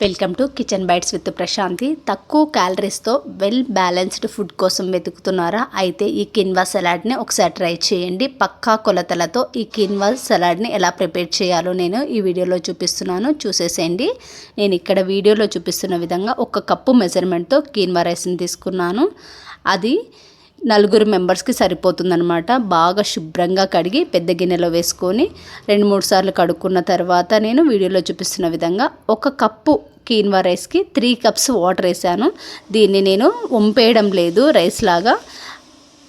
Welcome to kitchen bites with Prashanthi. తక్కువ క్యాలరీస్తో well balanced food కోసం వెతుకుతున్నారా? అయితే ఈ కిన్వా సలాడ్ని ఒకసారి ట్రై చేయండి. పక్కా కొలతలతో ఈ కిన్వా సలాడ్ని ఎలా ప్రిపేర్ చేయాలో నేను ఈ వీడియోలో చూపిస్తున్నాను, చూసేసేయండి. నేను ఇక్కడ వీడియోలో చూపిస్తున్న విధంగా 1 కప్పు మెజర్మెంట్తో కిన్వా రైస్ని తీసుకున్నాను. అది 4 మెంబర్స్కి సరిపోతుందన్నమాట. బాగా శుభ్రంగా కడిగి పెద్ద గిన్నెలో వేసుకొని 2-3 సార్లు కడుక్కున్న తర్వాత నేను వీడియోలో చూపిస్తున్న విధంగా 1 కప్పు కీన్వా రైస్కి 3 కప్స్ వాటర్ వేసాను. దీన్ని నేను వంపేయడం లేదు, రైస్ లాగా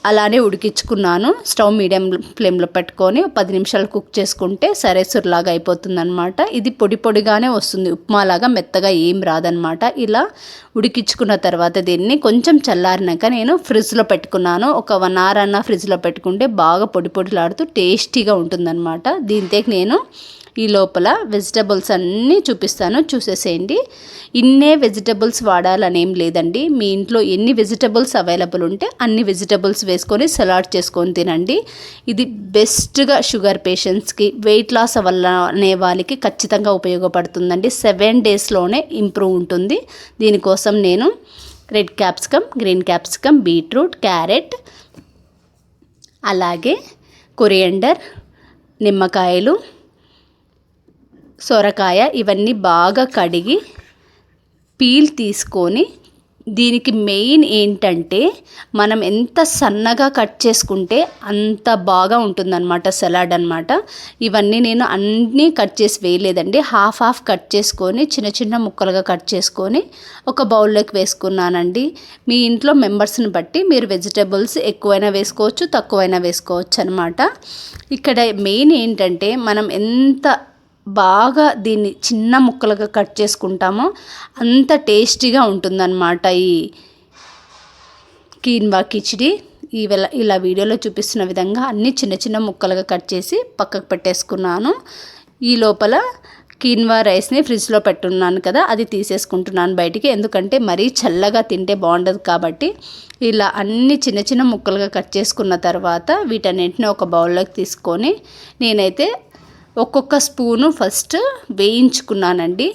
అలానే ఉడికించుకున్నాను. స్టవ్ మీడియం ఫ్లేమ్లో పెట్టుకొని 10 నిమిషాలు కుక్ చేసుకుంటే సరేసురులాగా అయిపోతుందన్నమాట. ఇది పొడి పొడిగానే వస్తుంది, ఉప్మాలాగా మెత్తగా ఏం రాదనమాట. ఇలా ఉడికించుకున్న తర్వాత దీన్ని కొంచెం చల్లారినాక నేను ఫ్రిడ్జ్లో పెట్టుకున్నాను. ఒక 1 అవర్ అన్న ఫ్రిడ్జ్లో పెట్టుకుంటే బాగా పొడి పొడిలాడుతూ టేస్టీగా ఉంటుందన్నమాట. దీంతో నేను ఈ లోపల వెజిటబుల్స్ అన్నీ చూపిస్తాను, చూసేసేయండి. ఇన్నే వెజిటబుల్స్ వాడాలనేం లేదండి. మీ ఇంట్లో ఎన్ని వెజిటబుల్స్ అవైలబుల్ ఉంటే అన్ని వెజిటబుల్స్ వేసుకొని సలాడ్ చేసుకొని తినండి. ఇది బెస్ట్గా షుగర్ పేషెంట్స్కి, వెయిట్ లాస్ అనే వాళ్ళకి ఖచ్చితంగా ఉపయోగపడుతుందండి. 7 డేస్లోనే ఇంప్రూవ్ ఉంటుంది. దీనికోసం నేను red capsicum, green capsicum, beetroot, carrot, అలాగే కొరియండర్, నిమ్మకాయలు, సొరకాయ ఇవన్నీ బాగా కడిగి పీల్ తీసుకొని, దీనికి మెయిన్ ఏంటంటే మనం ఎంత సన్నగా కట్ చేసుకుంటే అంత బాగా ఉంటుందన్నమాట సలాడ్ అన్నమాట. ఇవన్నీ నేను అన్నీ కట్ చేసి వేయలేదండి, హాఫ్ కట్ చేసుకొని చిన్న చిన్న ముక్కలుగా కట్ చేసుకొని ఒక బౌల్లోకి వేసుకున్నానండి. మీ ఇంట్లో మెంబర్స్ని బట్టి మీరు వెజిటబుల్స్ ఎక్కువైనా వేసుకోవచ్చు, తక్కువైనా వేసుకోవచ్చు అనమాట. ఇక్కడ మెయిన్ ఏంటంటే మనం ఎంత బాగా దీన్ని చిన్న ముక్కలుగా కట్ చేసుకుంటామో అంత టేస్టీగా ఉంటుందన్నమాట ఈ కీన్వా కిచిడి. ఇలా వీడియోలో చూపిస్తున్న విధంగా అన్నీ చిన్న చిన్న ముక్కలుగా కట్ చేసి పక్కకు పెట్టేసుకున్నాను. ఈ లోపల కీన్వా రైస్ని ఫ్రిడ్జ్లో పెట్టున్నాను కదా, అది తీసేసుకుంటున్నాను బయటికి. ఎందుకంటే మరీ చల్లగా తింటే బాగుండదు కాబట్టి ఇలా అన్ని చిన్న చిన్న ముక్కలుగా కట్ చేసుకున్న తర్వాత వీటన్నింటిని ఒక బౌల్లోకి తీసుకొని నేనైతే ఒక్కొక్క స్పూను ఫస్ట్ వేయించుకున్నానండి.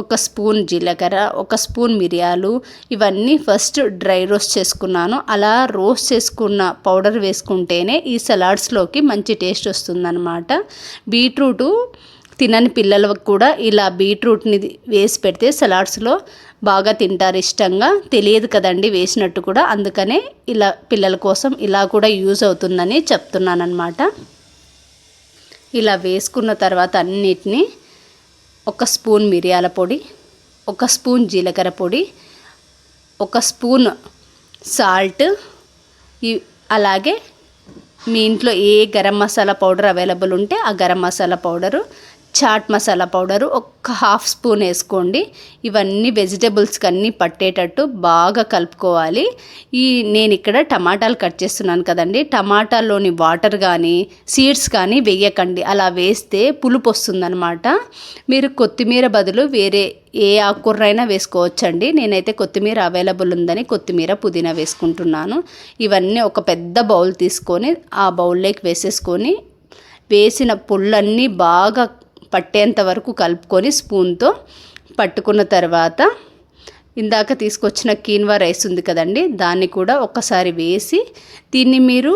1 స్పూన్ జీలకర్ర, 1 స్పూన్ మిరియాలు, ఇవన్నీ ఫస్ట్ డ్రై రోస్ట్ చేసుకున్నాను. అలా రోస్ట్ చేసుకున్న పౌడర్ వేసుకుంటేనే ఈ సలాడ్స్లోకి మంచి టేస్ట్ వస్తుందన్నమాట. బీట్రూటు తినని పిల్లలకు కూడా ఇలా బీట్రూట్ని వేసి పెడితే సలాడ్స్లో బాగా తింటారు ఇష్టంగా. తెలియదు కదండి వేసినట్టు కూడా, అందుకనే ఇలా పిల్లల కోసం ఇలా కూడా యూజ్ అవుతుందని చెప్తున్నాను అన్నమాట. ఇలా వేసుకున్న తర్వాత అన్నిటినీ 1 స్పూన్ మిరియాల పొడి, 1 స్పూన్ జీలకర్ర పొడి, 1 స్పూన్ సాల్ట్, అలాగే మీ ఇంట్లో ఏ గరం మసాలా పౌడర్ అవైలబుల్ ఉంటే ఆ garam masala powder, chaat masala powder 1/2 spoon వేసుకోండి. ఇవన్నీ వెజిటబుల్స్కి అన్నీ పట్టేటట్టు బాగా కలుపుకోవాలి. నేను ఇక్కడ టమాటాలు కట్ చేస్తున్నాను కదండి, టమాటాల్లోని వాటర్ కానీ సీడ్స్ కానీ వేయకండి. అలా వేస్తే పులుపు వస్తుందన్నమాట. మీరు కొత్తిమీర బదులు వేరే ఏ ఆకుకూరైనా వేసుకోవచ్చండి. నేనైతే కొత్తిమీర అవైలబుల్ ఉందని కొత్తిమీర, పుదీనా వేసుకుంటున్నాను. ఇవన్నీ ఒక పెద్ద బౌల్ తీసుకొని ఆ బౌల్లోకి వేసేసుకొని వేసిన పుల్లన్నీ బాగా పట్టేంత వరకు కలుపుకొని స్పూన్తో పట్టుకున్న తర్వాత ఇందాక తీసుకొచ్చిన కీన్వా రైస్ ఉంది కదండి, దాన్ని కూడా ఒకసారి వేసి దీన్ని మీరు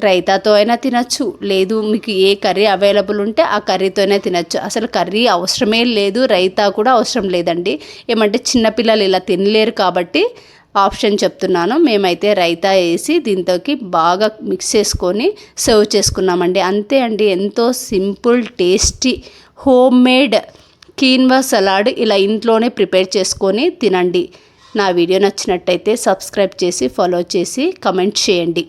రైతాతో అయినా తినచ్చు, లేదు మీకు ఏ కర్రీ అవైలబుల్ ఉంటే ఆ కర్రీతో అయినా తినచ్చు. అసలు కర్రీ అవసరమే లేదు, రైతా కూడా అవసరం లేదండి. ఏమంటే చిన్నపిల్లలు ఇలా తినలేరు కాబట్టి ఆప్షన్ చెప్తున్నాను. మేమైతే రైతా వేసి దీంతోకి బాగా మిక్స్ చేసుకొని సర్వ్ చేసుకున్నామండి. అంతే అండి, ఎంతో simple tasty home made quinoa salad ఇలా ఇంట్లోనే ప్రిపేర్ చేసుకొని తినండి. నా వీడియో నచ్చినట్టయితే సబ్స్క్రైబ్ చేసి ఫాలో చేసి కమెంట్ చేయండి.